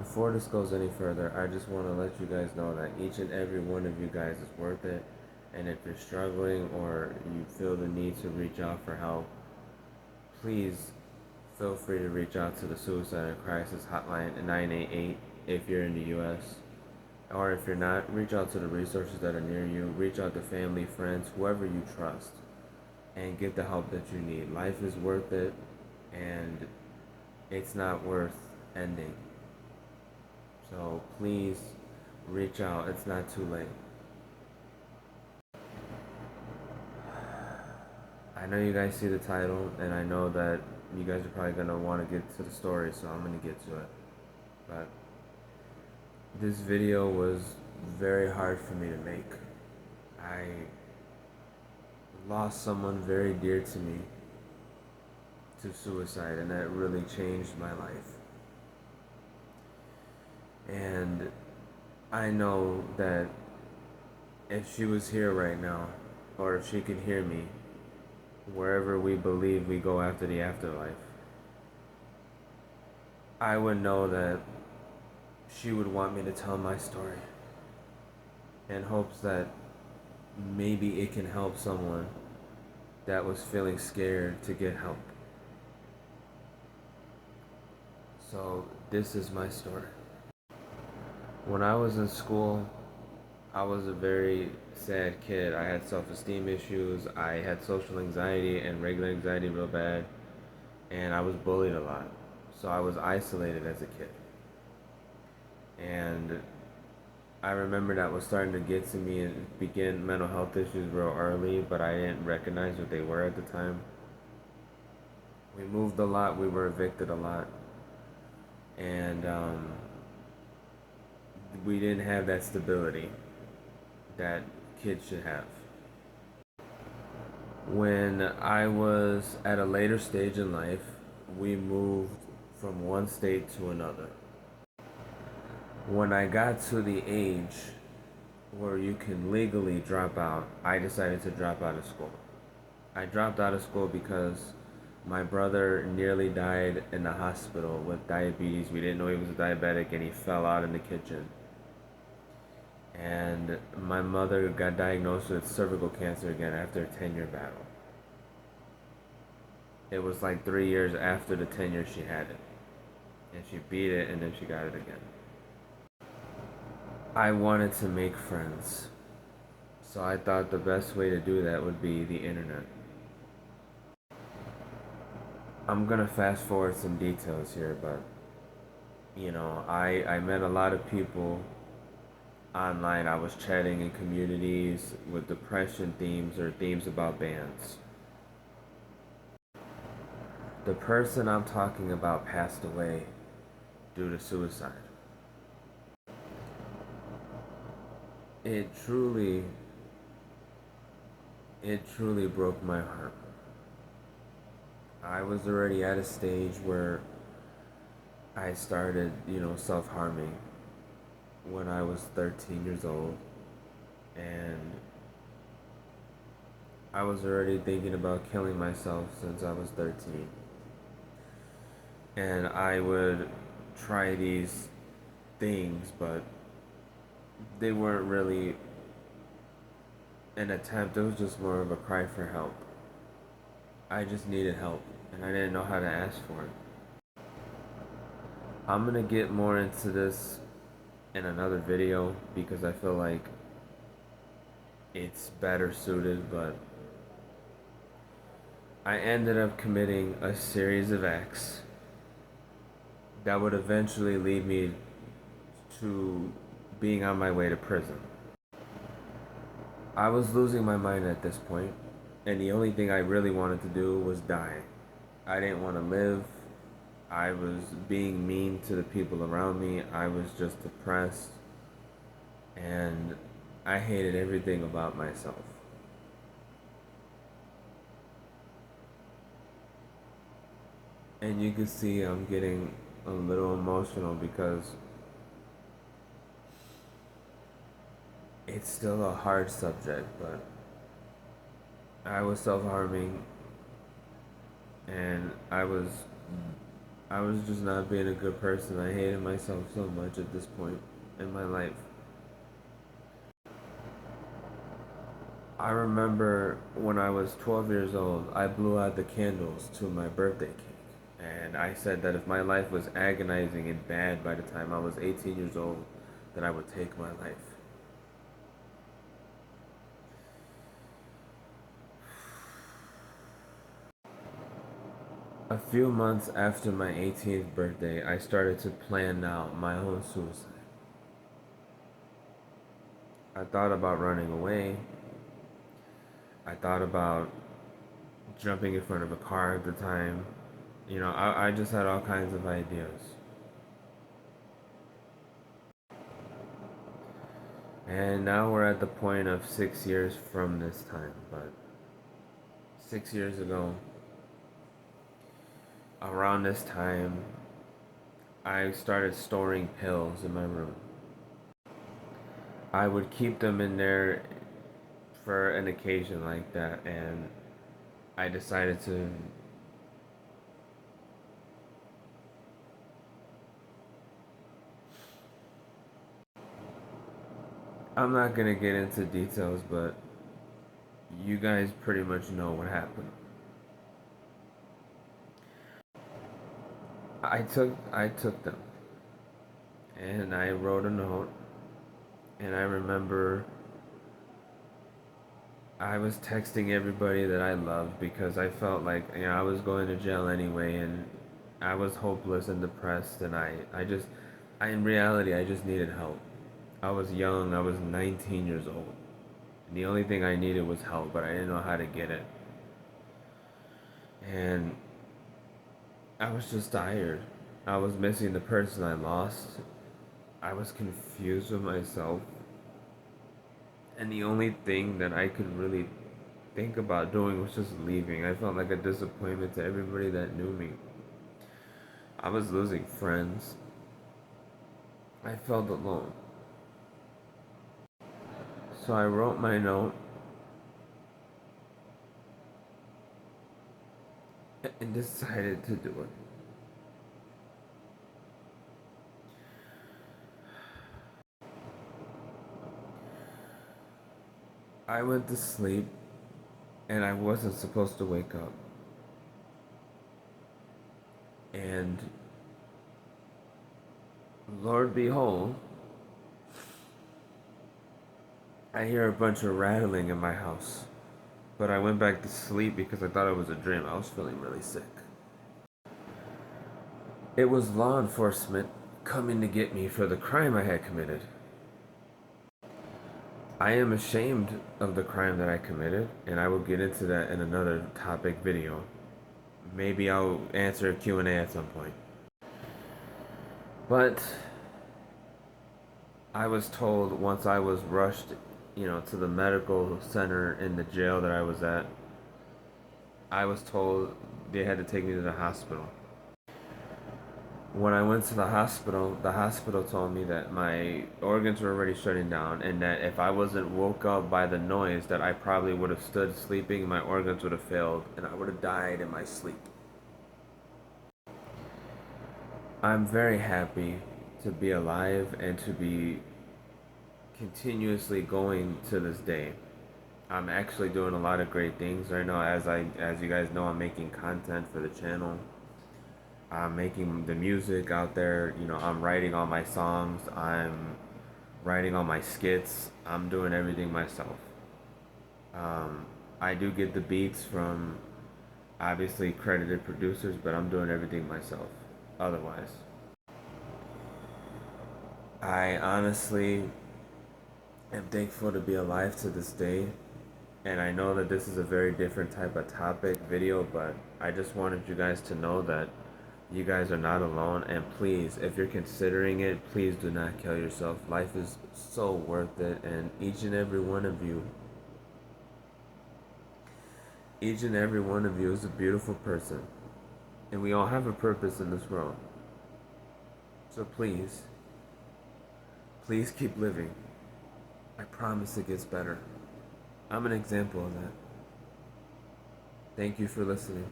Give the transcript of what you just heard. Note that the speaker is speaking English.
before this goes any further, I just want to let you guys know that each and every one of you guys is worth it. And if you're struggling or you feel the need to reach out for help, please feel free to reach out to the Suicide and Crisis Hotline at 988 if you're in the US. Or if you're not, reach out to the resources that are near you. Reach out to family, friends, whoever you trust, and get the help that you need. Life is worth it, and it's not worth ending. So please reach out. It's not too late. I know you guys see the title, and I know that you guys are probably going to want to get to the story, so I'm going to get to it. But this video was very hard for me to make. I lost someone very dear to me to suicide, and that really changed my life. And I know that if she was here right now, or if she could hear me, wherever we believe we go after the afterlife, I would know that she would want me to tell my story in hopes that maybe it can help someone that was feeling scared to get help. So this is my story. When I was in school, I was a very sad kid. I had self-esteem issues. I had social anxiety and regular anxiety real bad. And I was bullied a lot. So I was isolated as a kid. And I remember that was starting to get to me and begin mental health issues real early, but I didn't recognize what they were at the time. We moved a lot. We were evicted a lot. And we didn't have that stability that kids should have. When I was at a later stage in life, we moved from one state to another. When I got to the age where you can legally drop out, I decided to drop out of school. I dropped out of school because my brother nearly died in the hospital with diabetes. We didn't know he was a diabetic, and he fell out in the kitchen. And my mother got diagnosed with cervical cancer again after a 10-year battle. It was like 3 years after the 10 years she had it. And she beat it, and then she got it again. I wanted to make friends. So I thought the best way to do that would be the internet. I'm gonna fast forward some details here, but I met a lot of people online. I was chatting in communities with depression themes or themes about bands. The person I'm talking about passed away due to suicide. It truly broke my heart. I was already at a stage where I started, self-harming when I was 13 years old, and I was already thinking about killing myself since I was 13. And I would try these things, but they weren't really an attempt. It was just more of a cry for help. I just needed help, and I didn't know how to ask for it. I'm gonna get more into this in another video because I feel like it's better suited, but I ended up committing a series of acts that would eventually lead me to being on my way to prison. I was losing my mind at this point, and the only thing I really wanted to do was die. I didn't want to live. I was being mean to the people around me. I was just depressed, and I hated everything about myself. And you can see I'm getting a little emotional because it's still a hard subject, but I was self-harming, and I was I was just not being a good person. I hated myself so much at this point in my life. I remember when I was 12 years old, I blew out the candles to my birthday cake. And I said that if my life was agonizing and bad by the time I was 18 years old, that I would take my life. A few months after my 18th birthday, I started to plan out my own suicide. I thought about running away. I thought about jumping in front of a car at the time. I just had all kinds of ideas. And now we're at the point of 6 years from this time. But 6 years ago, around this time, I started storing pills in my room. I would keep them in there for an occasion like that, and I decided to I'm not gonna get into details, but you guys pretty much know what happened. I took them and I wrote a note, and I remember I was texting everybody that I loved because I felt like I was going to jail anyway, and I was hopeless and depressed, and in reality I just needed help. I was young. I was 19 years old. And the only thing I needed was help, but I didn't know how to get it. And I was just tired. I was missing the person I lost. I was confused with myself. And the only thing that I could really think about doing was just leaving. I felt like a disappointment to everybody that knew me. I was losing friends. I felt alone. So I wrote my note and decided to do it. I went to sleep and I wasn't supposed to wake up. And Lord behold, I hear a bunch of rattling in my house. But I went back to sleep because I thought it was a dream. I was feeling really sick. It was law enforcement coming to get me for the crime I had committed. I am ashamed of the crime that I committed, and I will get into that in another topic video. Maybe I'll answer a Q&A at some point. But I was told once I was rushed, to the medical center in the jail that I was at, I was told they had to take me to the hospital. When I went to the hospital told me that my organs were already shutting down, and that if I wasn't woke up by the noise, that I probably would have stood sleeping and my organs would have failed and I would have died in my sleep. I'm very happy to be alive and to be continuously going to this day. I'm actually doing a lot of great things right now. As you guys know, I'm making content for the channel. I'm making the music out there. I'm writing all my songs. I'm writing all my skits. I'm doing everything myself. Um, I do get the beats from obviously credited producers, but I'm doing everything myself. Otherwise, I honestly am thankful to be alive to this day. And I know that this is a very different type of topic video, but I just wanted you guys to know that you guys are not alone. And please, if you're considering it, please do not kill yourself. Life is so worth it. And each and every one of you is a beautiful person. And we all have a purpose in this world. So please keep living. I promise it gets better. I'm an example of that. Thank you for listening.